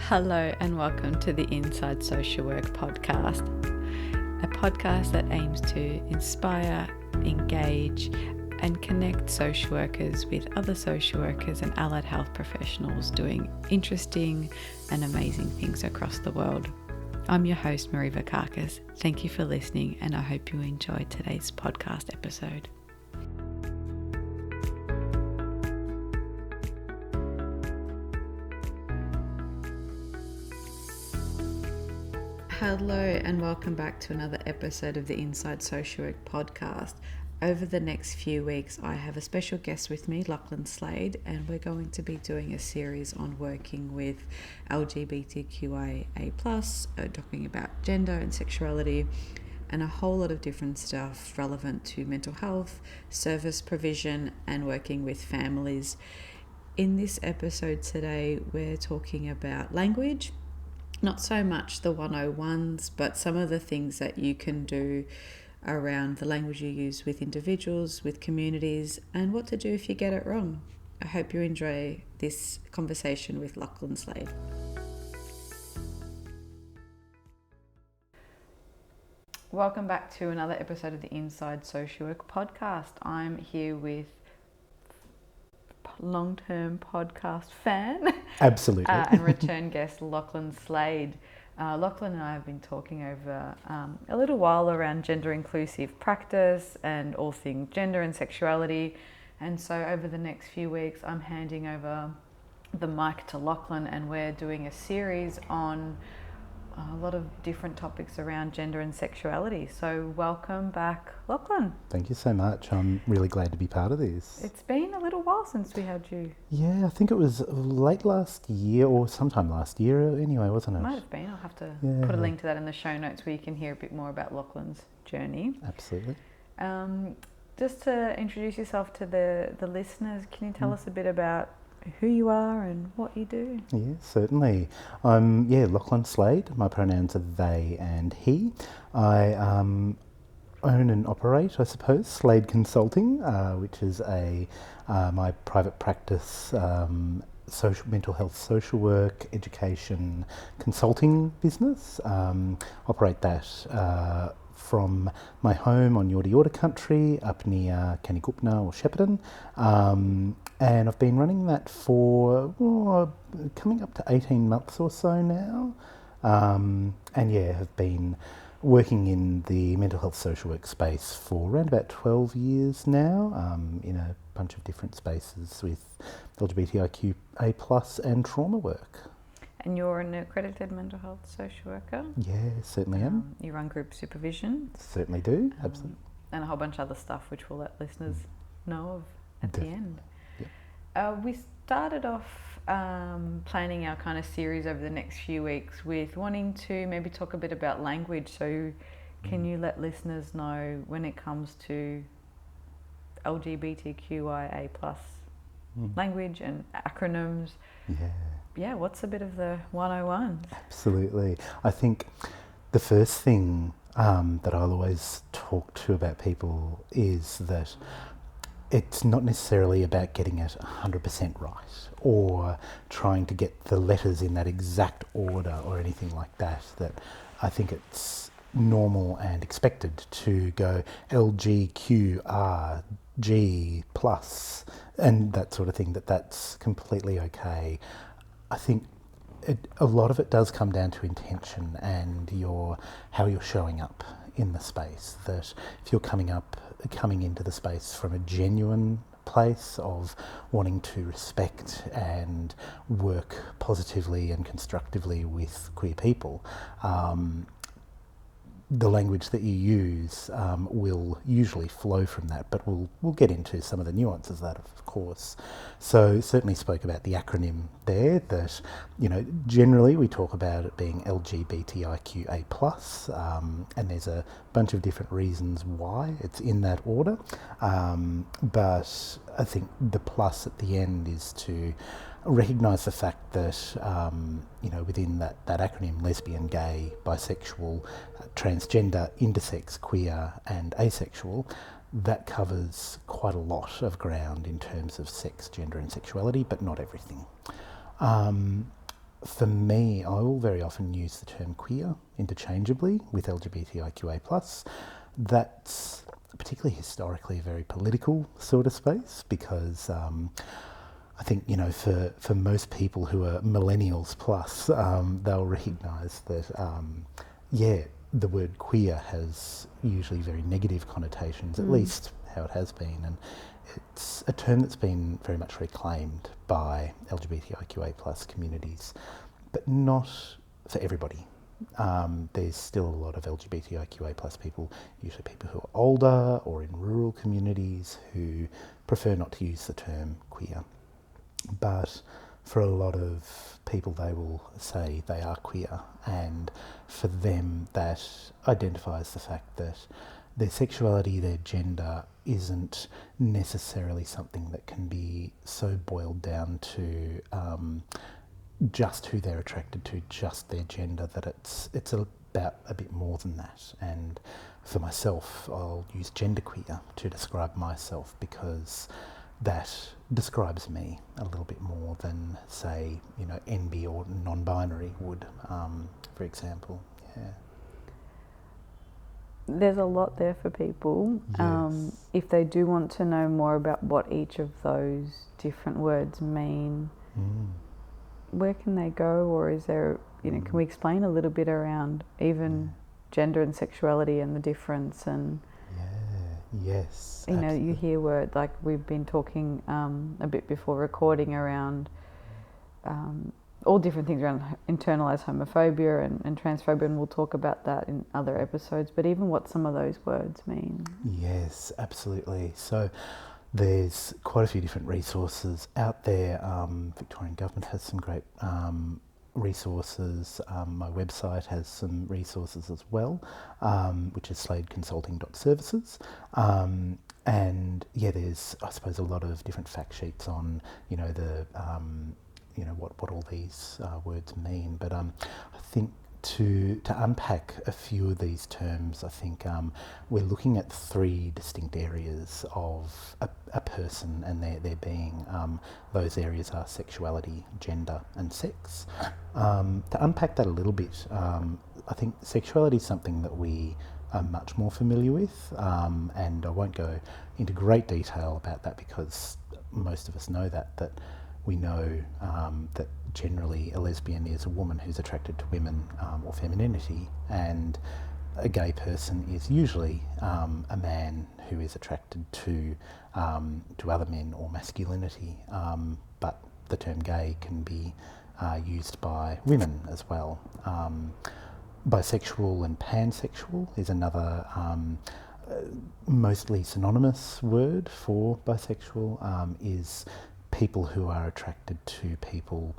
Hello and welcome to the Inside Social Work podcast, a podcast that aims to inspire, engage and connect social workers with other social workers and allied health professionals doing interesting and amazing things across the world. I'm your host, Marie Vakakis. Thank you for listening and I hope you enjoyed today's podcast episode. Hello and welcome back to another episode of the Inside Social Work podcast. Over the next few weeks, I have a special guest with me, Lachlan Slade, and we're going to be doing a series on working with LGBTQIA+, talking about gender and sexuality, and a whole lot of different stuff relevant to mental health, service provision, and working with families. In this episode today, we're talking about language. Not so much the 101s, but some of the things that you can do around the language you use with individuals, with communities, and what to do if you get it wrong. I hope you enjoy this conversation with Lachlan Slade. Welcome back to another episode of the Inside Social Work podcast. I'm here with long-term podcast fan absolutely and return guest Lachlan Slade. Lachlan and I have been talking over a little while around gender inclusive practice and all things gender and sexuality, and so over the next few weeks I'm handing over the mic to Lachlan and we're doing a series on a lot of different topics around gender and sexuality. So welcome back, Lachlan. Thank you so much. I'm really glad to be part of this. It's been a little while since we had you. Yeah, I think it was late last year or sometime last year anyway, wasn't it? Might have been. I'll have to put a link to that in the show notes where you can hear a bit more about Lachlan's journey. Absolutely. Just to introduce yourself to the listeners, can you tell us a bit about who you are and what you do? Yeah, certainly. I'm Lachlan Slade. My pronouns are they and he. I own and operate, I suppose, Slade Consulting, which is my private practice mental health social work education consulting business. Operate that from my home on Yorta country up near Kannygoopna or Shepparton. And I've been running that for coming up to 18 months or so now. Have been working in the mental health social work space for around about 12 years now, in a bunch of different spaces with LGBTIQA+ and trauma work. And you're an accredited mental health social worker? Yeah, certainly am. You run group supervision? Certainly do, absolutely. And a whole bunch of other stuff which we'll let listeners know of at the end. Yeah. We started off planning our kind of series over the next few weeks with wanting to maybe talk a bit about language. So can you let listeners know when it comes to LGBTQIA+ language and acronyms? Yeah, what's a bit of the 101s? Absolutely. I think the first thing that I'll always talk to about people is that it's not necessarily about getting it 100% right or trying to get the letters in that exact order or anything like that. That I think it's normal and expected to go LGQRG plus and that sort of thing, that's completely okay. I think a lot of it does come down to intention and how you're showing up in the space. That if you're coming into the space from a genuine place of wanting to respect and work positively and constructively with queer people, the language that you use will usually flow from that, but we'll get into some of the nuances of that, of course. So certainly spoke about the acronym there, that generally we talk about it being LGBTIQA+, and there's a bunch of different reasons why it's in that order, but I think the plus at the end is to recognise the fact that within that acronym, lesbian, gay, bisexual, transgender, intersex, queer and asexual, that covers quite a lot of ground in terms of sex, gender and sexuality, but not everything. for me, I will very often use the term queer interchangeably with LGBTIQA+. That's particularly historically a very political sort of space because I think, for most people who are millennials plus, they'll recognise that, the word queer has usually very negative connotations, at least how it has been, and it's a term that's been very much reclaimed by LGBTIQA plus communities, but not for everybody. There's still a lot of LGBTIQA plus people, usually people who are older or in rural communities, who prefer not to use the term queer. But for a lot of people, they will say they are queer, and for them that identifies the fact that their sexuality, their gender isn't necessarily something that can be so boiled down to just who they're attracted to, just their gender, that it's about a bit more than that. And for myself, I'll use genderqueer to describe myself because that describes me a little bit more than, say, NB or non-binary would, for example. Yeah. There's a lot there for people. Yes. If they do want to know more about what each of those different words mean, where can they go? Or is there, can we explain a little bit around even gender and sexuality and the difference? And yes, you hear words like we've been talking a bit before recording around all different things around internalised homophobia and transphobia, and we'll talk about that in other episodes, but even what some of those words mean. Yes, absolutely. So there's quite a few different resources out there. Victorian Government has some great resources. My website has some resources as well, which is sladeconsulting.services. And there's, I suppose, a lot of different fact sheets on, what all these words mean. But I think to unpack a few of these terms, I think we're looking at three distinct areas of a person and their being. Those areas are sexuality, gender and sex. To unpack that a little bit, I think sexuality is something that we are much more familiar with, and I won't go into great detail about that because most of us know that we know that generally a lesbian is a woman who's attracted to women or femininity, and a gay person is usually a man who is attracted to other men or masculinity. But the term gay can be used by women as well. Bisexual and pansexual is another mostly synonymous word for bisexual, is people who are attracted to people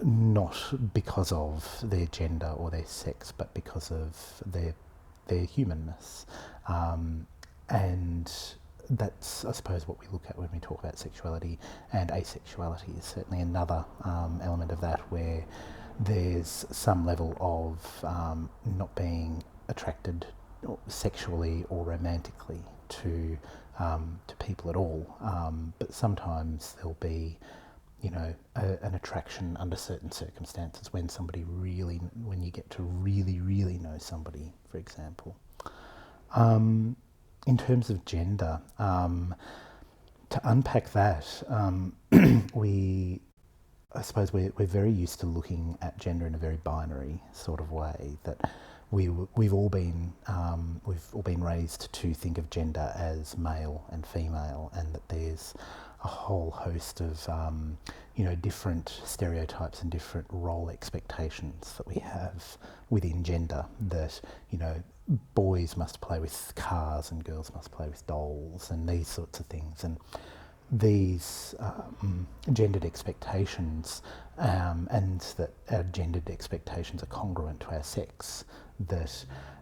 not because of their gender or their sex, but because of their humanness. And that's, I suppose, what we look at when we talk about sexuality. And asexuality is certainly another element of that, where there's some level of not being attracted sexually or romantically to people at all, but sometimes there'll be, an attraction under certain circumstances when you get to really know somebody, for example. In terms of gender, to unpack that, I suppose we're very used to looking at gender in a very binary sort of way, that we've all been raised to think of gender as male and female, and that there's a whole host of different stereotypes and different role expectations that we have within gender, that boys must play with cars and girls must play with dolls and these sorts of things. And these gendered expectations, and that our gendered expectations are congruent to our sex,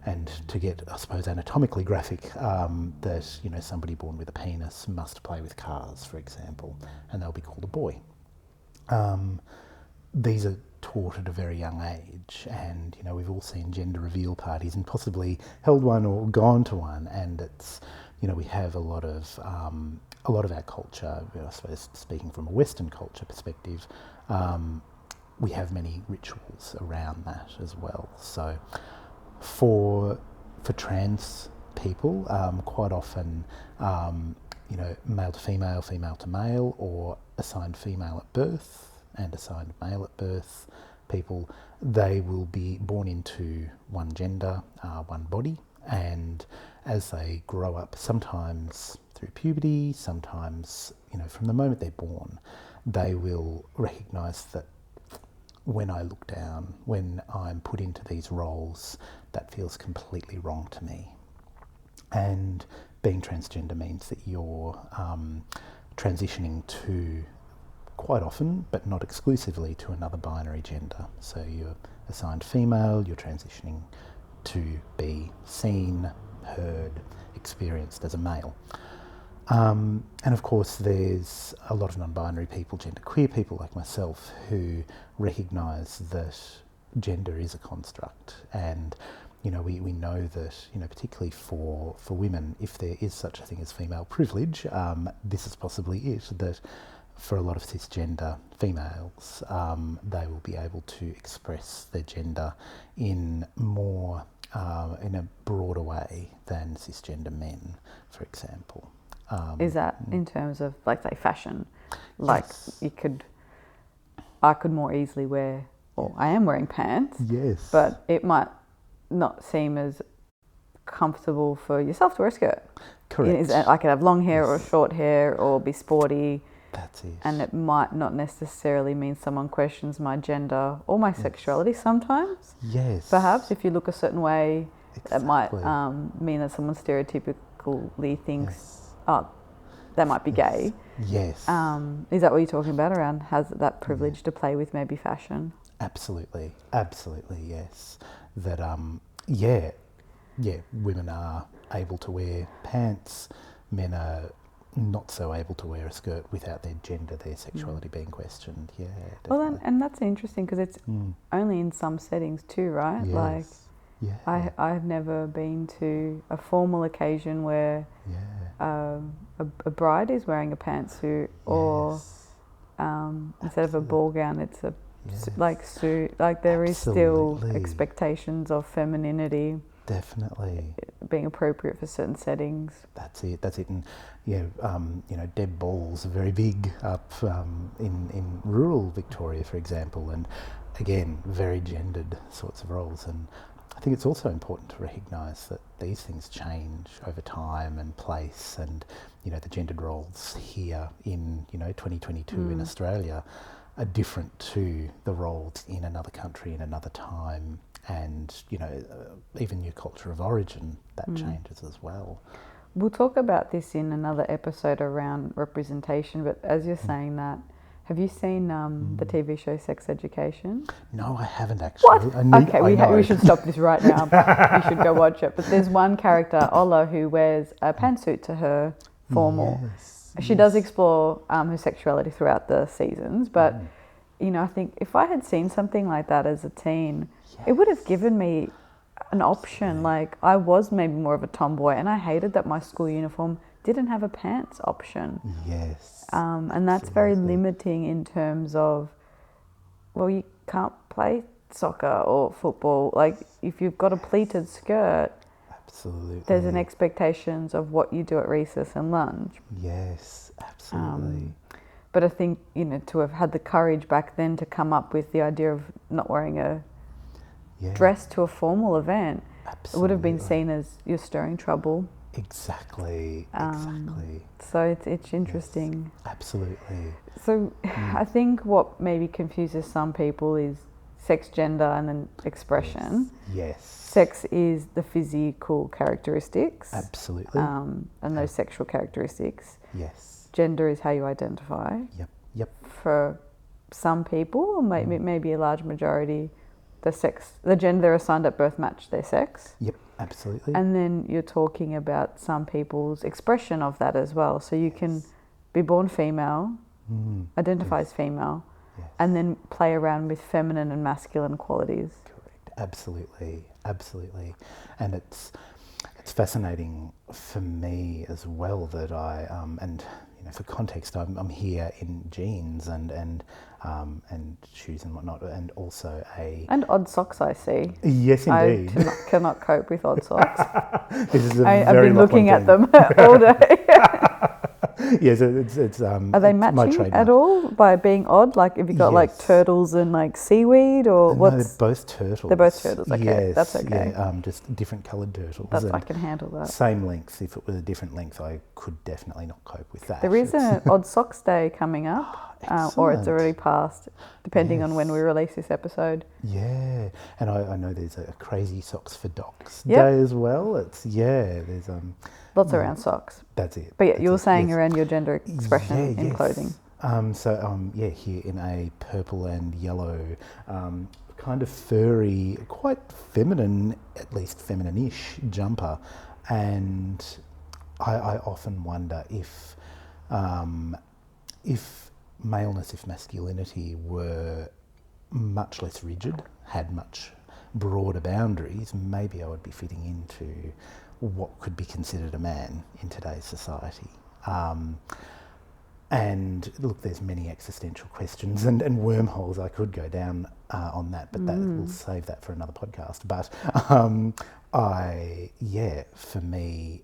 and to get, I suppose, anatomically graphic, that somebody born with a penis must play with cars, for example, and they'll be called a boy. These are taught at a very young age, and we've all seen gender reveal parties and possibly held one or gone to one, and it's we have a lot of our culture, I suppose, speaking from a Western culture perspective, we have many rituals around that as well. So for trans people, quite often, male to female, female to male, or assigned female at birth and assigned male at birth people, they will be born into one gender, one body, and as they grow up, sometimes through puberty, sometimes, from the moment they're born, they will recognise that when I look down, when I'm put into these roles, that feels completely wrong to me. And being transgender means that you're transitioning to, quite often, but not exclusively, to another binary gender. So you're assigned female, you're transitioning to be seen, heard, experienced as a male. And of course there's a lot of non-binary people, genderqueer people like myself, who recognise that gender is a construct, and we know that, particularly for women, if there is such a thing as female privilege, this is possibly it, that for a lot of cisgender females, they will be able to express their gender in more, in a broader way than cisgender men, for example. Is that in terms of, like, say, fashion? Like, yes. I could more easily wear, or I am wearing pants. Yes. But it might not seem as comfortable for yourself to wear a skirt. Correct. I could have long hair or short hair or be sporty. That's it. And it might not necessarily mean someone questions my gender or my sexuality sometimes. Yes. Perhaps if you look a certain way, Exactly. it might mean that someone stereotypically thinks, oh, they might be gay. Yes. Is that what you're talking about, around has that privilege to play with maybe fashion? Absolutely, yes. That, women are able to wear pants, men are not so able to wear a skirt without their gender, their sexuality being questioned. Yeah, definitely. Well, and that's interesting because it's only in some settings too, right? Yes. Like, yeah. I've never been to a formal occasion where a bride is wearing a pantsuit, or instead of a ball gown, it's a suit. Like, there is still expectations of femininity. Definitely. Being appropriate for certain settings. That's it. And Deb balls are very big up in rural Victoria, for example, and again, very gendered sorts of roles. And I think it's also important to recognise that these things change over time and place, and the gendered roles here in 2022 in Australia are different to the roles in another country in another time, and even your culture of origin, that changes as well. We'll talk about this in another episode around representation, but as you're saying that, have you seen the TV show Sex Education? No, I haven't actually. What? We should stop this right now. You should go watch it. But there's one character, Ola, who wears a pantsuit to her formal. She does explore her sexuality throughout the seasons, but I think if I had seen something like that as a teen, it would have given me an option. Like, I was maybe more of a tomboy, and I hated that my school uniform didn't have a pants option. Yes. And that's very limiting in terms of, well, you can't play soccer or football. Like, if you've got a pleated skirt, absolutely, there's an expectations of what you do at recess and lunch. Yes, absolutely. But I think, to have had the courage back then to come up with the idea of not wearing a dress to a formal event, it would have been seen as you're stirring trouble. Exactly. So it's interesting. Yes, absolutely. So I think what maybe confuses some people is sex, gender, and then expression. Yes. Sex is the physical characteristics. Absolutely. And those sexual characteristics. Yes. Gender is how you identify. Yep. For some people, or maybe a large majority, the gender they're assigned at birth match their sex. Yep, absolutely. And then you're talking about some people's expression of that as well. So you can be born female, identify as female, and then play around with feminine and masculine qualities. Correct. Absolutely. And it's fascinating for me as well that I and for context, I'm here in jeans and shoes and whatnot, and also and odd socks. I see. Yes, indeed. I cannot cope with odd socks. This is I've been looking at them all day. Yes, it's Are they matching at all by being odd? Like, have you got like turtles and like seaweed, or what's? No, they're both turtles. They're both turtles. Okay, yes, that's okay. Yeah, just different coloured turtles. I can handle that. Same length. If it was a different length, I could definitely not cope with that. There is an Odd Socks Day coming up, or it's already passed, depending on when we release this episode. Yeah, and I know there's a Crazy Socks for Docs Day as well. There's lots around socks. That's it. But you were saying around your gender expression in clothing. Here in a purple and yellow, kind of furry, quite feminine, at least feminine-ish jumper, and I often wonder if maleness, if masculinity were much less rigid, had much broader boundaries, maybe I would be fitting into what could be considered a man in today's society. And look, there's many existential questions and wormholes I could go down on that, but we'll save that for another podcast. But for me,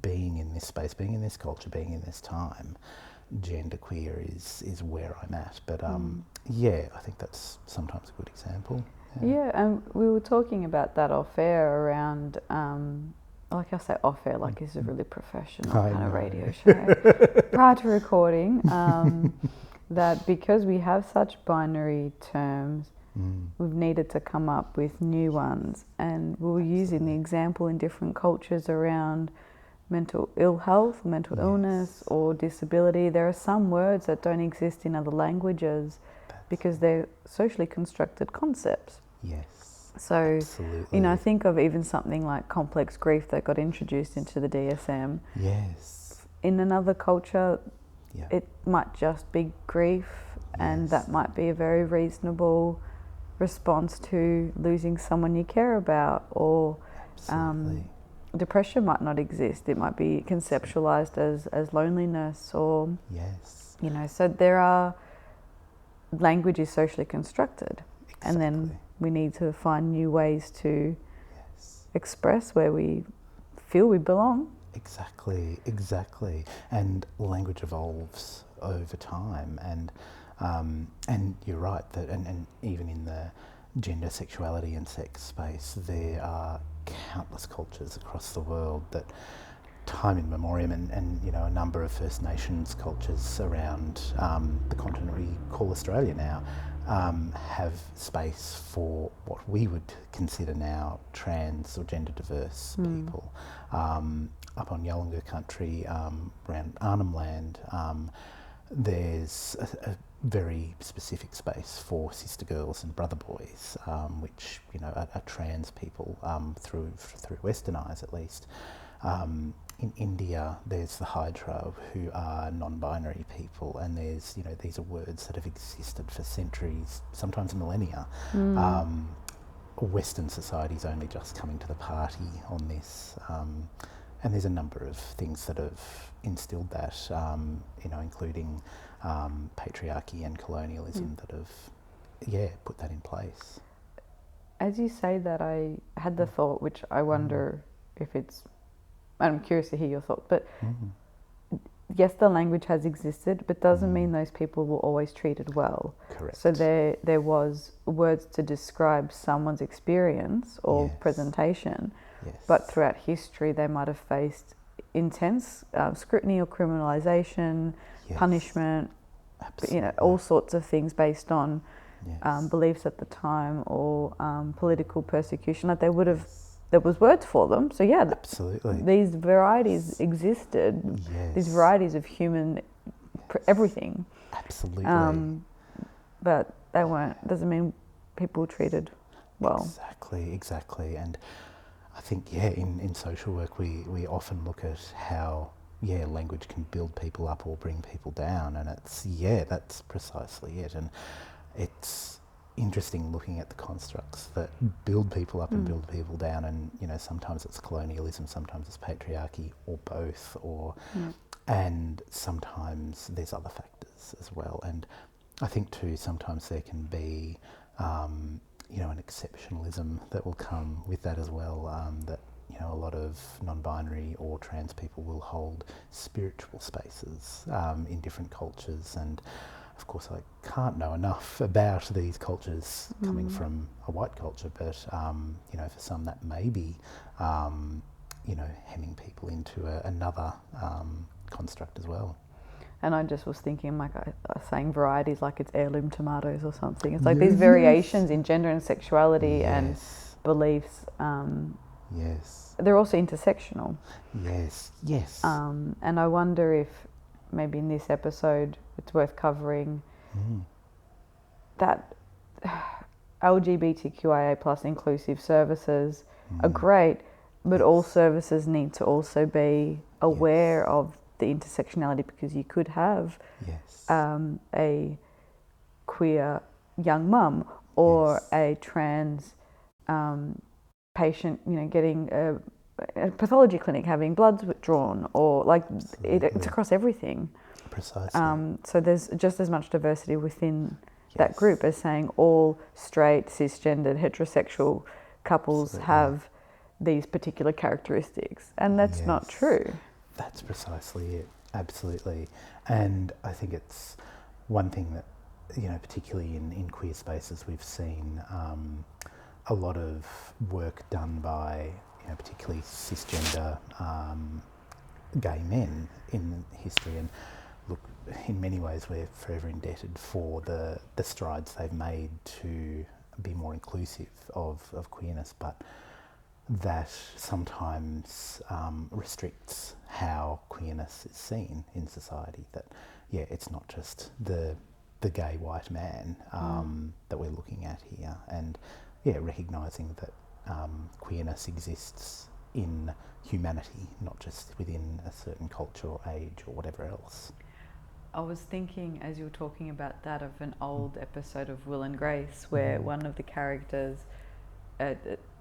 being in this space, being in this culture, being in this time, genderqueer is where I'm at. But I think that's sometimes a good example. And we were talking about that off air around, like I say off air, like it's a really professional kind of radio show, prior to recording, that because we have such binary terms, we've needed to come up with new ones. And we were using the example in different cultures around mental ill health, mental illness or disability. There are some words that don't exist in other languages because they're socially constructed concepts. Yes. So, think of even something like complex grief that got introduced into the DSM. Yes. In another culture, it might just be grief, and that might be a very reasonable response to losing someone you care about, or depression might not exist. It might be conceptualized as loneliness, or so there are, language is socially constructed, and then we need to find new ways to express where we feel we belong. Exactly. And language evolves over time, and you're right that, and even in the gender, sexuality and sex space, there are countless cultures across the world that time in memoriam, and a number of First Nations cultures around the continent we call Australia now, have space for what we would consider now trans or gender diverse people. Up on Yolngu country, around Arnhem Land, there's a very specific space for sister girls and brother boys, which are trans people through Western eyes at least. In India, there's the Hydra, who are non-binary people, and there's these are words that have existed for centuries, sometimes millennia. Western society's only just coming to the party on this, and there's a number of things that have instilled that, including patriarchy and colonialism that have, put that in place. As you say that, I had the thought, which I wonder if it's, I'm curious to hear your thought, but yes, the language has existed, but doesn't mean those people were always treated well. Correct. So there was words to describe someone's experience or presentation, but throughout history they might have faced intense scrutiny or criminalisation, punishment, all sorts of things based on beliefs at the time, or political persecution. Like there was words for them. So absolutely, these varieties existed. These varieties of human everything. Absolutely. But they weren't. Doesn't mean people were treated well. Exactly. And I think in social work we often look at how language can build people up or bring people down, and it's that's precisely it. And it's interesting looking at the constructs that build people up and build people down, and sometimes it's colonialism, sometimes it's patriarchy, or both, or and sometimes there's other factors as well. And I think too, sometimes there can be, an exceptionalism that will come with that as well, that, a lot of non-binary or trans people will hold spiritual spaces in different cultures. And of course, I can't know enough about these cultures coming from a white culture, but, for some that may be, hemming people into another construct as well. And I just was thinking, like, saying varieties like it's heirloom tomatoes or something. It's like these variations in gender and sexuality and beliefs. Yes. They're also intersectional. Yes. And I wonder if maybe in this episode it's worth covering that LGBTQIA plus inclusive services are great, but all services need to also be aware of the intersectionality, because you could have a queer young mum or a trans patient, getting a pathology clinic having bloods withdrawn, or like it's across everything. Precisely. So there's just as much diversity within that group as saying all straight, cisgendered, heterosexual couples have these particular characteristics, and that's not true. That's precisely it. Absolutely. And I think it's one thing that, particularly in queer spaces, we've seen a lot of work done by, particularly cisgender gay men in history. And look, in many ways, we're forever indebted for the strides they've made to be more inclusive of queerness, but that sometimes restricts how queerness is seen in society. That, it's not just the gay white man that we're looking at here, and recognising that queerness exists in humanity, not just within a certain culture or age or whatever else. I was thinking, as you were talking about that, of an old episode of Will and Grace where one of the characters,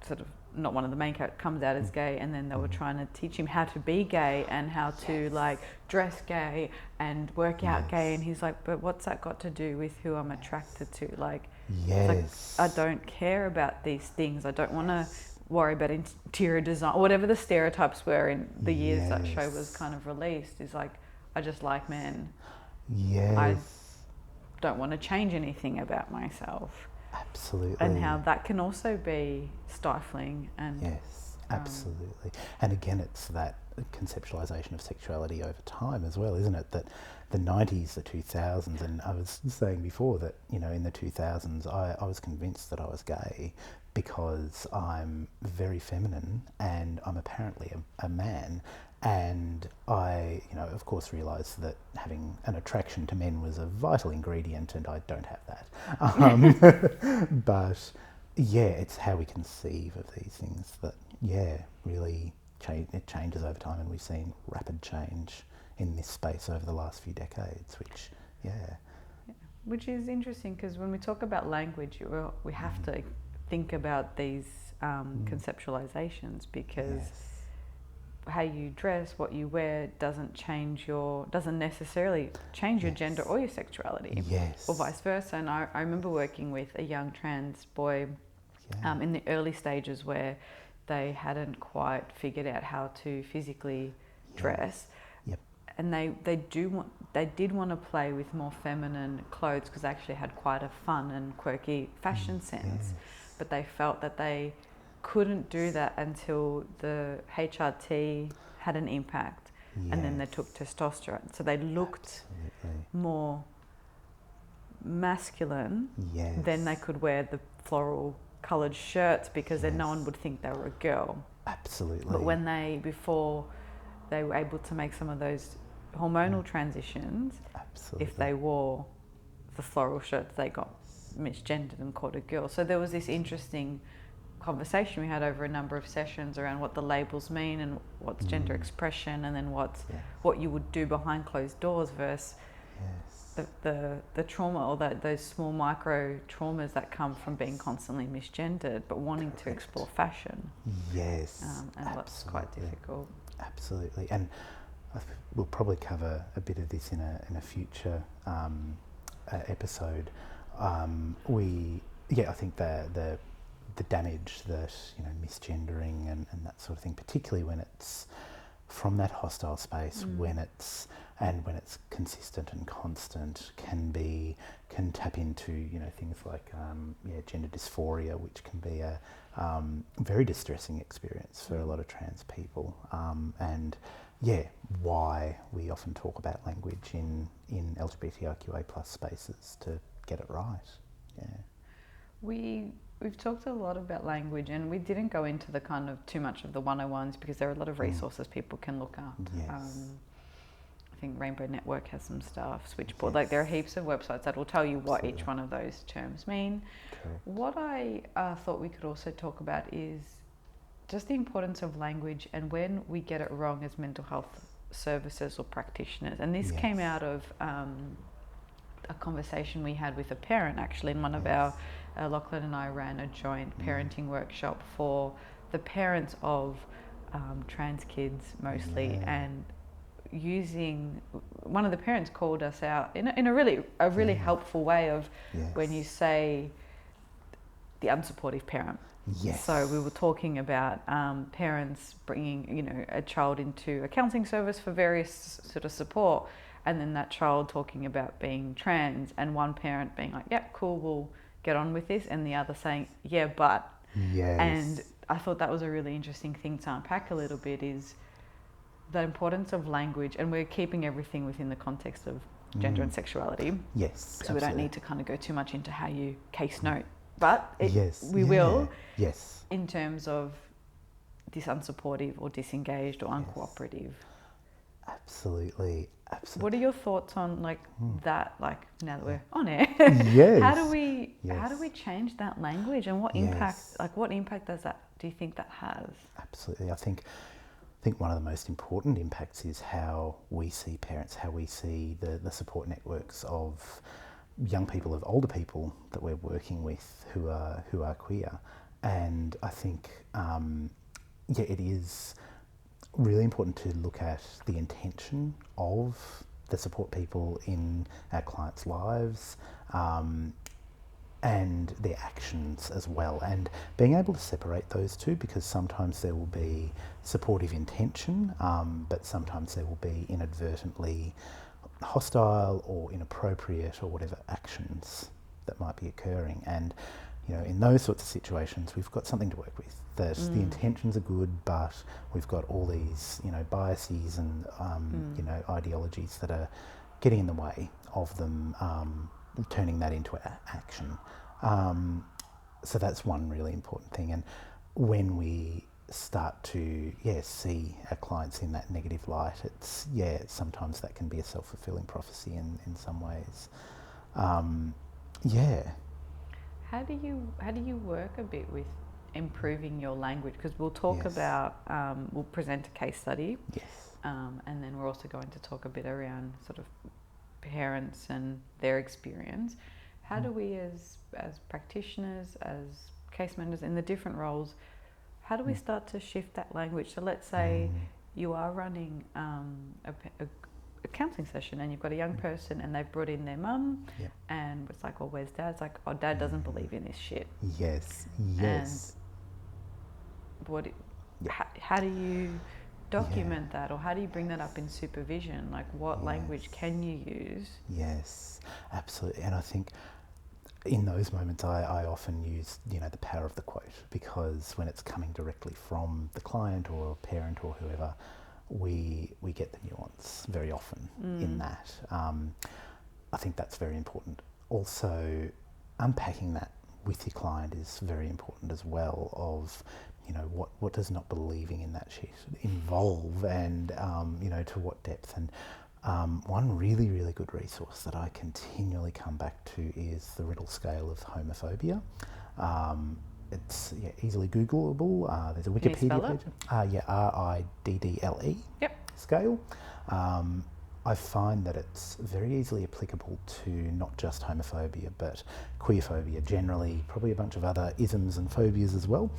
sort of not one of the main characters, comes out as gay, and then they were trying to teach him how to be gay and how to like dress gay and work out gay, and he's like, but what's that got to do with who I'm attracted to? Like, like, I don't care about these things. I don't want to worry about interior design, whatever the stereotypes were in the years that show was kind of released. Is like, I just like men. I don't want to change anything about myself. Absolutely. And how that can also be stifling. And yes, absolutely. And again, it's that conceptualisation of sexuality over time as well, isn't it? That the 90s, the 2000s, and I was saying before that, in the 2000s, I was convinced that I was gay because I'm very feminine and I'm apparently a man. And I, of course, realised that having an attraction to men was a vital ingredient, and I don't have that. But it's how we conceive of these things that, really it changes over time, and we've seen rapid change in this space over the last few decades, which is interesting, because when we talk about language, we have to think about these conceptualizations, because how you dress, what you wear doesn't necessarily change your gender or your sexuality, or vice versa. And I remember working with a young trans boy in the early stages where they hadn't quite figured out how to physically dress, and they did want to play with more feminine clothes because they actually had quite a fun and quirky fashion sense, but they felt that they couldn't do that until the HRT had an impact, and then they took testosterone. So they looked more masculine, then they could wear the floral coloured shirts because then no one would think they were a girl. Absolutely. But before they were able to make some of those hormonal transitions, if they wore the floral shirts, they got misgendered and called a girl. So there was this interesting conversation we had over a number of sessions around what the labels mean and what's gender expression, and then what you would do behind closed doors versus the trauma, or those small micro traumas that come from being constantly misgendered but wanting to explore fashion. Yes. And that's quite difficult. Absolutely. And we'll probably cover a bit of this in a future episode. I think the damage that misgendering and that sort of thing, particularly when it's from that hostile space, when it's consistent and constant, can tap into things like gender dysphoria, which can be a very distressing experience for a lot of trans people, why we often talk about language in LGBTIQA plus spaces to get it right. We've talked a lot about language, and we didn't go into the kind of too much of the 101s because there are a lot of resources people can look up. Yes. I think Rainbow Network has some stuff, Switchboard, like there are heaps of websites that will tell you what each one of those terms mean. Correct. What I thought we could also talk about is just the importance of language and when we get it wrong as mental health services or practitioners. And this came out of a conversation we had with a parent actually in one of our Lachlan and I ran a joint parenting workshop for the parents of trans kids mostly, and using one of the parents called us out in a really helpful way of when you say the unsupportive parent. Yes. So we were talking about parents bringing a child into a counselling service for various sort of support, and then that child talking about being trans, and one parent being like, "Yep, cool, we'll get on with this," and the other saying, "Yeah, but." Yes. And I thought that was a really interesting thing to unpack a little bit, is the importance of language, and we're keeping everything within the context of gender and sexuality. Yes. So we don't need to kind of go too much into how you case note, but we will. Yes. In terms of this unsupportive or disengaged or uncooperative. Absolutely. What are your thoughts on that? Like now that we're on air, Yes. how do we change that language, and what impact? Like what impact do you think that has? Absolutely. I think one of the most important impacts is how we see parents, how we see the support networks of young people, of older people that we're working with who are queer, and I think it is really important to look at the intention of the support people in our clients' lives, and their actions as well, and being able to separate those two, because sometimes there will be supportive intention, but sometimes there will be inadvertently hostile or inappropriate or whatever actions that might be occurring. And in those sorts of situations, we've got something to work with. That the intentions are good, but we've got all these, biases and ideologies that are getting in the way of them turning that into action. So that's one really important thing. And when we start to see our clients in that negative light, it's sometimes that can be a self-fulfilling prophecy in some ways. How do you work a bit with improving your language? Because we'll talk about, we'll present a case study. Yes. And then we're also going to talk a bit around sort of parents and their experience. How do we as practitioners, as case managers in the different roles, how do we start to shift that language? So let's say you are running a counselling session and you've got a young person and they've brought in their mum, and it's like, well, where's dad? It's like, oh, dad doesn't believe in this shit. Yes. And how do you document that, or how do you bring that up in supervision? Like what language can you use? Yes, absolutely. And I think in those moments I often use the power of the quote, because when it's coming directly from the client or parent or whoever, we get the nuance very often in that. I think that's very important. Also, unpacking that with your client is very important as well, of what does not believing in that shit involve, and to what depth. And one really, really good resource that I continually come back to is the Riddle Scale of Homophobia. It's easily Googleable. There's a Wikipedia page. RIDDLE scale. I find that it's very easily applicable to not just homophobia, but queerphobia generally, probably a bunch of other isms and phobias as well.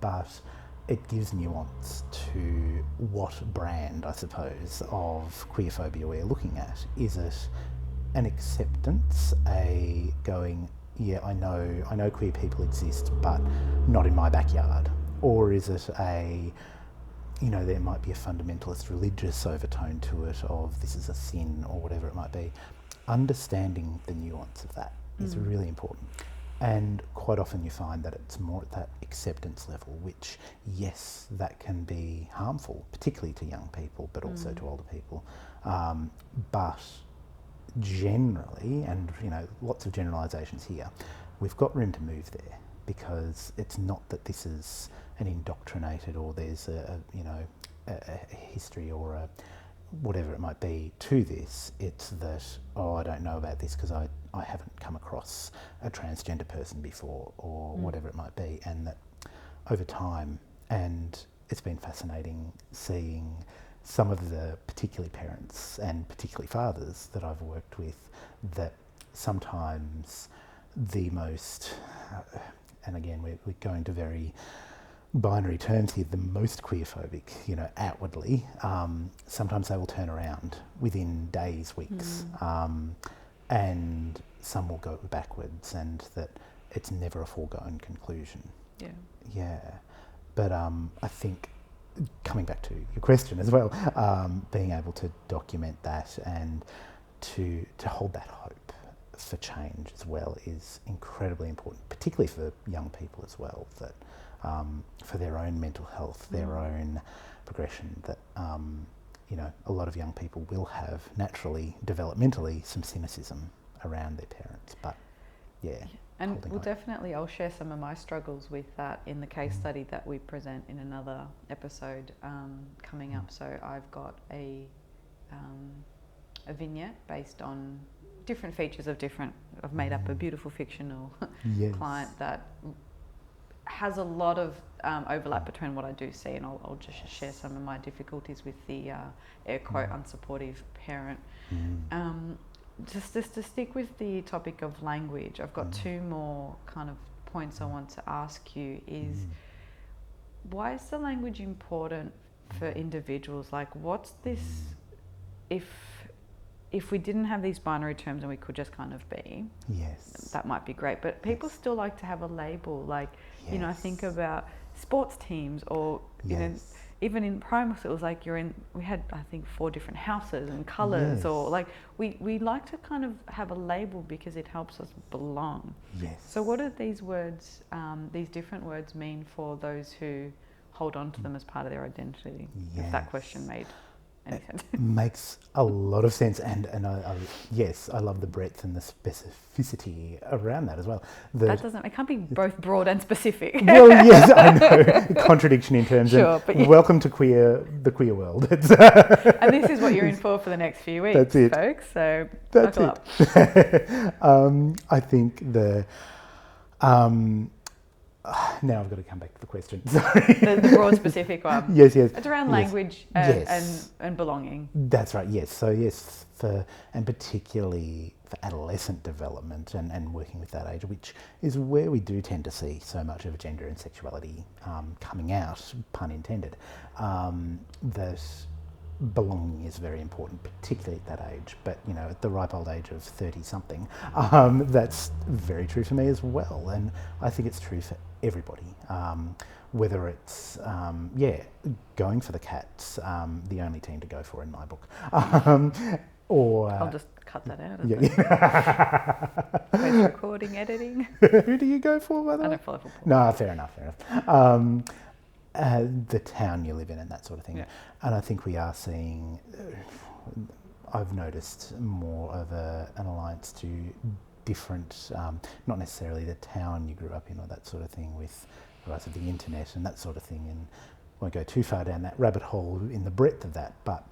But it gives nuance to what brand, I suppose, of queerphobia we're looking at. Is it an acceptance, a going, yeah, I know queer people exist, but not in my backyard? Or is it a, there might be a fundamentalist religious overtone to it of this is a sin or whatever it might be. Understanding the nuance of that is really important. And quite often you find that it's more at that acceptance level, which, yes, that can be harmful, particularly to young people, but also to older people. But generally, and lots of generalisations here, we've got room to move there, because it's not that this is an indoctrinated or there's a history or a whatever it might be to this. It's that, I don't know about this because I haven't come across a transgender person before, or whatever it might be, and that over time, and it's been fascinating seeing some of the particularly parents and particularly fathers that I've worked with, that sometimes the most, and again we're going to very binary terms here, the most queerphobic, outwardly, sometimes they will turn around within days, weeks, and some will go backwards, and that it's never a foregone conclusion. Yeah. But I think, coming back to your question as well, being able to document that and to hold that hope for change as well is incredibly important, particularly for young people as well, that for their own mental health, their own progression, that a lot of young people will have naturally, developmentally, some cynicism around their parents, but and we'll definitely, I'll share some of my struggles with that in the case study that we present in another episode coming up. So I've got a vignette based on different features of I've made up a beautiful fictional client that has a lot of overlap between what I do see, and I'll just share some of my difficulties with the air quote unsupportive parent. Just to stick with the topic of language, I've got two more kind of points I want to ask you is, why is the language important for individuals? Like, what's this, if we didn't have these binary terms and we could just kind of be, that might be great. But people still like to have a label. Like, I think about sports teams, or even in primary school, it was like we had, I think, 4 different houses and colours, or like we like to kind of have a label because it helps us belong. So what do these words, these different words, mean for those who hold on to them as part of their identity? If that question made any sense. Makes a lot of sense, and I love the breadth and the specificity around that as well. It can't be both broad and specific. Well, yes, I know, contradiction in terms. Sure, but welcome to the queer world. And this is what you're in for the next few weeks, that's it, folks. So that's buckle it. Up. I think now I've got to come back to the question. Sorry. The broad specific one. Yes. It's around language and belonging. That's right, yes. So yes, and particularly for adolescent development and working with that age, which is where we do tend to see so much of gender and sexuality coming out, pun intended, that belonging is very important, particularly at that age. But at the ripe old age of 30-something, that's very true for me as well, and I think it's true for everybody. Whether it's going for the Cats, the only team to go for in my book, or I'll just cut that out. Yeah. Post-recording, editing. Who do you go for, by the way? I don't follow football. No, fair enough. The town you live in and that sort of thing. And I think we are seeing, I've noticed more of an alliance to different, not necessarily the town you grew up in or that sort of thing, with the rise of the internet and that sort of thing, and won't go too far down that rabbit hole in the breadth of that, but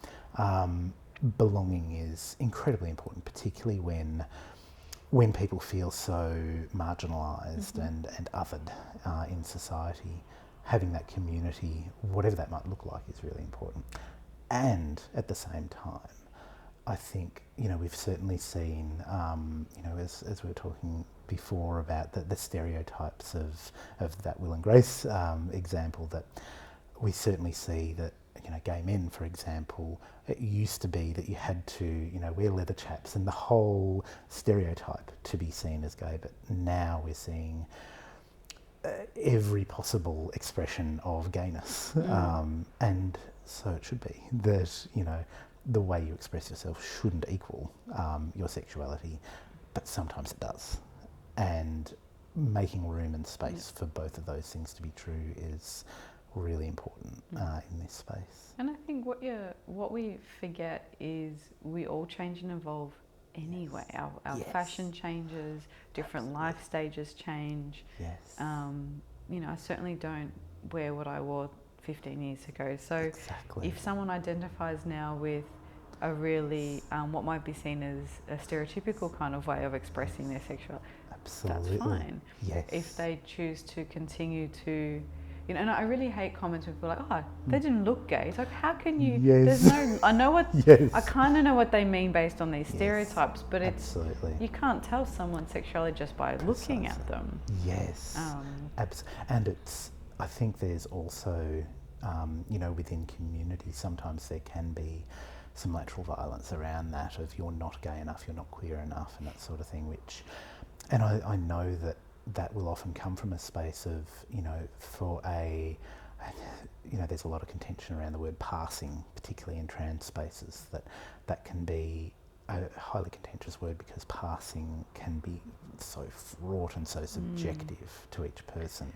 belonging is incredibly important, particularly when people feel so marginalised and othered in society. Having that community, whatever that might look like, is really important. And at the same time, I think, we've certainly seen, as we were talking before about the stereotypes of that Will and Grace example, that we certainly see that, gay men, for example, it used to be that you had to, wear leather chaps and the whole stereotype to be seen as gay, but now we're seeing every possible expression of gayness, and so it should be that, the way you express yourself shouldn't equal your sexuality, but sometimes it does. And making room and space for both of those things to be true is really important in this space. And I think what we forget is we all change and evolve anyway. Our fashion changes, different life stages change. Yes. I certainly don't wear what I wore 15 years ago. So exactly. If someone identifies now with a really, what might be seen as a stereotypical kind of way of expressing their sexuality, absolutely, that's fine. Yes. If they choose to continue to, and I really hate comments when people are like, oh, they didn't look gay. It's like, how can you? Yes. There's no. I know what. Yes. I kind of know what they mean based on these Yes. stereotypes, but absolutely. you can't tell someone's sexuality just by looking at them. Yes. And I think there's also, within communities, sometimes there can be some lateral violence around that of you're not gay enough, you're not queer enough, and that sort of thing, and I know that will often come from a space of, there's a lot of contention around the word passing, particularly in trans spaces, that can be a highly contentious word because passing can be so fraught and so subjective to each person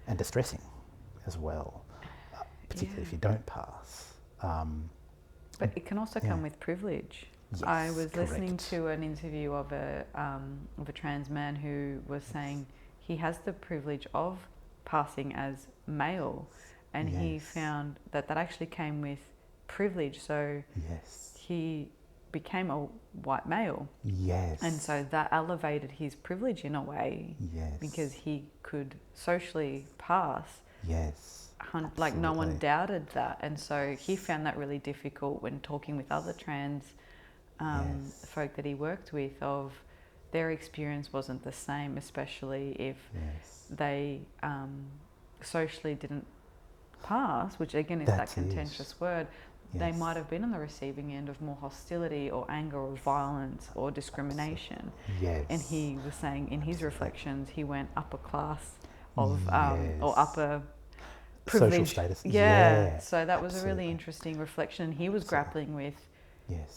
and distressing as well, particularly if you don't pass. But it can also come with privilege. Yes, I was correct. listening to an interview of a trans man who was saying he has the privilege of passing as male, and he found that actually came with privilege. So he became a white male. Yes. And so that elevated his privilege in a way. Yes. Because he could socially pass. Yes. Like no one doubted that, and so he found that really difficult when talking with other trans folk that he worked with. Of their experience wasn't the same, especially if they socially didn't pass, which again is that contentious word. They might have been on the receiving end of more hostility or anger or violence or discrimination. Yes. And he was saying in his reflections he went upper class of or upper privilege. Social status. So that was a really interesting reflection. He was grappling with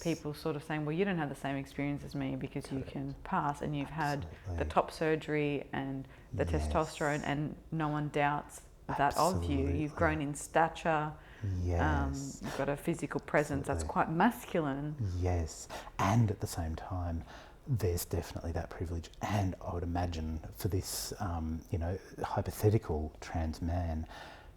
people sort of saying, well, you don't have the same experience as me because you can pass and you've had the top surgery and the testosterone, and no one doubts that of you. You've grown in stature. You've got a physical presence that's quite masculine. Yes. And at the same time, there's definitely that privilege. And I would imagine for this, hypothetical trans man,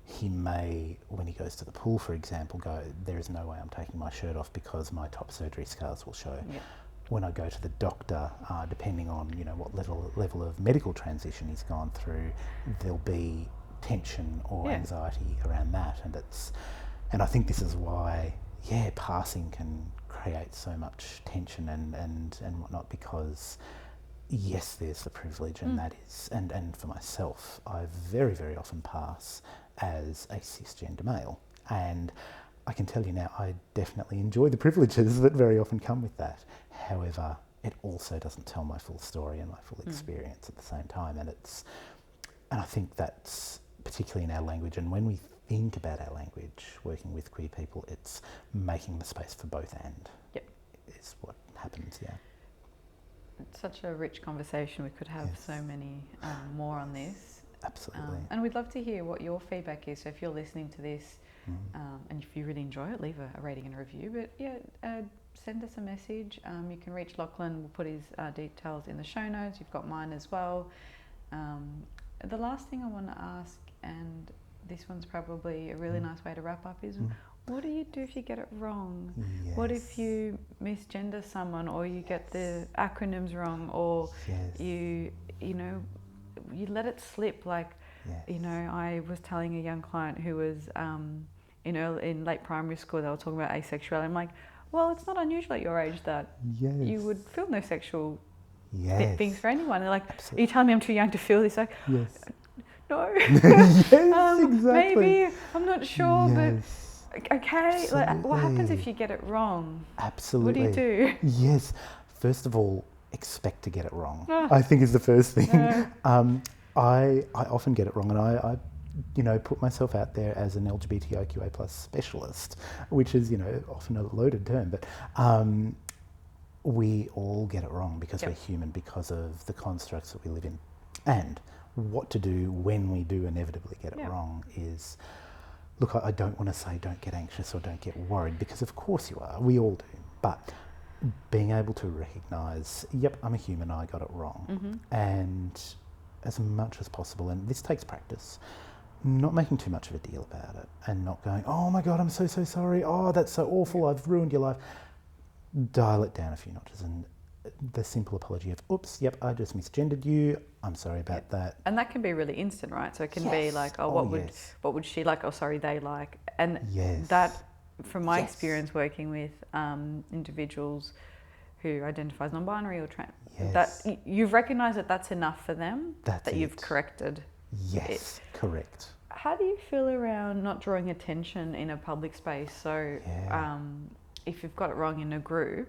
he may, when he goes to the pool, for example, go, there is no way I'm taking my shirt off because my top surgery scars will show. Yeah. When I go to the doctor, depending on, what level of medical transition he's gone through, there'll be tension or anxiety around that. And I think this is why, passing can create so much tension and whatnot, because yes, there's the privilege, and that is, and for myself, I very, very often pass as a cisgender male, and I can tell you now, I definitely enjoy the privileges that very often come with that. However, it also doesn't tell my full story and my full experience at the same time, and I think that's particularly in our language, and when we think about our language, working with queer people, it's making the space for both and is what happens, It's such a rich conversation. We could have so many more on this. Absolutely. And we'd love to hear what your feedback is. So if you're listening to this and if you really enjoy it, leave a rating and a review. But send us a message. You can reach Lachlan. We'll put his details in the show notes. You've got mine as well. The last thing I want to ask, and this one's probably a really nice way to wrap up, is what do you do if you get it wrong? Yes. What if you misgender someone, or you get the acronyms wrong, or you let it slip? Like, I was telling a young client who was in late primary school, they were talking about asexuality. I'm like, well, it's not unusual at your age that you would feel no sexual things for anyone. They're like, Absolutely. are you telling me I'm too young to feel this? Like, Yes. no. Yes, exactly. Maybe, I'm not sure, Yes. but okay. Like, what happens Absolutely. if you get it wrong? Absolutely. What do you do? Yes. First of all, expect to get it wrong. Ah. I think is the first thing. No. I often get it wrong, and I put myself out there as an LGBTIQA plus specialist, which is, often a loaded term, but we all get it wrong because we're human, because of the constructs that we live in. And what to do when we do inevitably get it wrong is, look, I don't want to say don't get anxious or don't get worried, because of course you are, we all do, but being able to recognise, yep, I'm a human, I got it wrong. And as much as possible, and this takes practice, not making too much of a deal about it and not going, oh my God, I'm so sorry, oh, that's so awful, I've ruined your life. Dial it down a few notches, and the simple apology of, oops, yep, I just misgendered you, I'm sorry about that. And that can be really instant, right? So it can be like, what would she like? Oh, sorry, they like. And that, from my experience working with individuals who identify as non-binary or trans, that you've recognised that that's enough for them, that you've corrected. Yes, correct. How do you feel around not drawing attention in a public space? So if you've got it wrong in a group,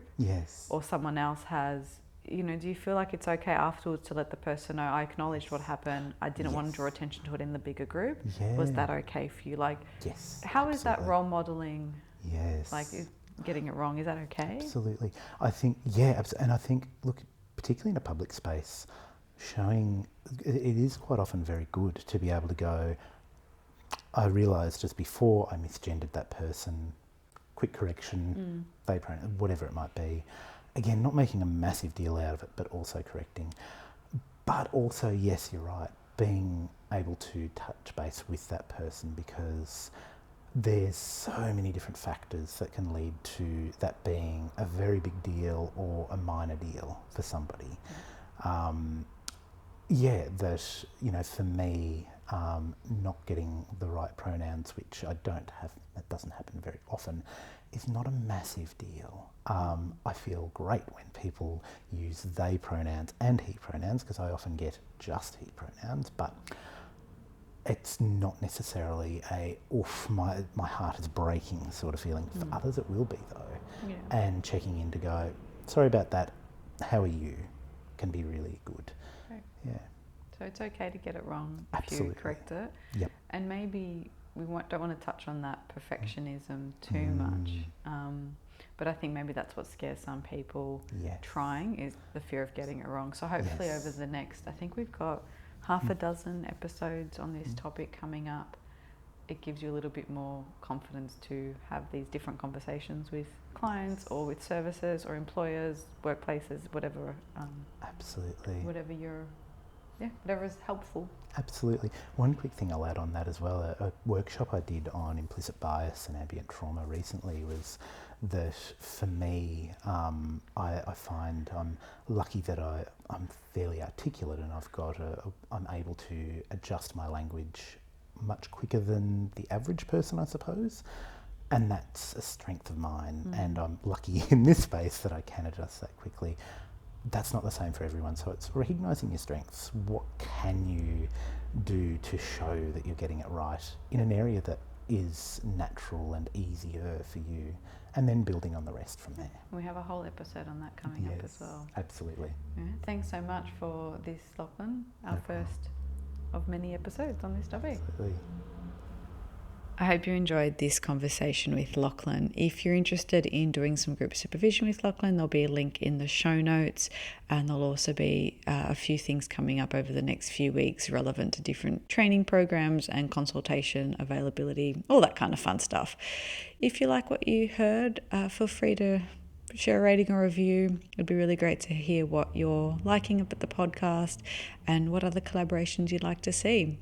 or someone else has, do you feel like it's okay afterwards to let the person know, I acknowledged what happened, I didn't want to draw attention to it in the bigger group? Was that okay for you? Like, how is that role modelling? Like, getting it wrong, is that okay? Absolutely. I think, and I think, look, particularly in a public space, showing, it is quite often very good to be able to go, I realised just before I misgendered that person, quick correction, they pronoun, whatever it might be. Again, not making a massive deal out of it, but also correcting. But also, yes, you're right, being able to touch base with that person, because there's so many different factors that can lead to that being a very big deal or a minor deal for somebody. That, for me, not getting the right pronouns, which I don't have, that doesn't happen very often, is not a massive deal. I feel great when people use they pronouns and he pronouns, because I often get just he pronouns, but it's not necessarily a, oof, my heart is breaking sort of feeling. For others it will be though. And checking in to go, sorry about that, how are you, can be really good. So it's okay to get it wrong if you correct it. And maybe we don't want to touch on that perfectionism too much. But I think maybe that's what scares some people trying, is the fear of getting it wrong. So hopefully over the next, I think we've got half a dozen episodes on this topic coming up. It gives you a little bit more confidence to have these different conversations with clients or with services or employers, workplaces, whatever. Absolutely. Whatever is helpful. Absolutely. One quick thing I'll add on that as well, a workshop I did on implicit bias and ambient trauma recently was that for me, I find I'm lucky that I'm fairly articulate, and I'm able to adjust my language much quicker than the average person, I suppose. And that's a strength of mine, and I'm lucky in this space that I can adjust that quickly. That's not the same for everyone, so it's recognising your strengths. What can you do to show that you're getting it right in an area that is natural and easier for you, and then building on the rest from there. We have a whole episode on that coming up as well. Absolutely. Thanks so much for this, Lachlan, our first of many episodes on this topic. Absolutely. I hope you enjoyed this conversation with Lachlan. If you're interested in doing some group supervision with Lachlan, there'll be a link in the show notes, and there'll also be a few things coming up over the next few weeks relevant to different training programs and consultation availability, all that kind of fun stuff. If you like what you heard, feel free to share a rating or review. It'd be really great to hear what you're liking about the podcast and what other collaborations you'd like to see.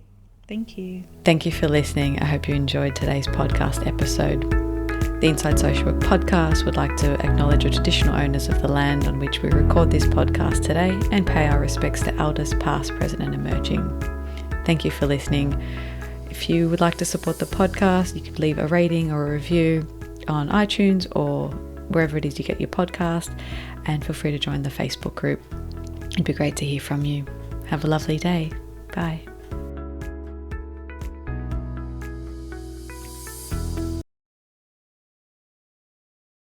Thank you. Thank you for listening. I hope you enjoyed today's podcast episode. The Inside Social Work podcast would like to acknowledge the traditional owners of the land on which we record this podcast today and pay our respects to elders past, present and emerging. Thank you for listening. If you would like to support the podcast, you could leave a rating or a review on iTunes or wherever it is you get your podcast, and feel free to join the Facebook group. It'd be great to hear from you. Have a lovely day. Bye.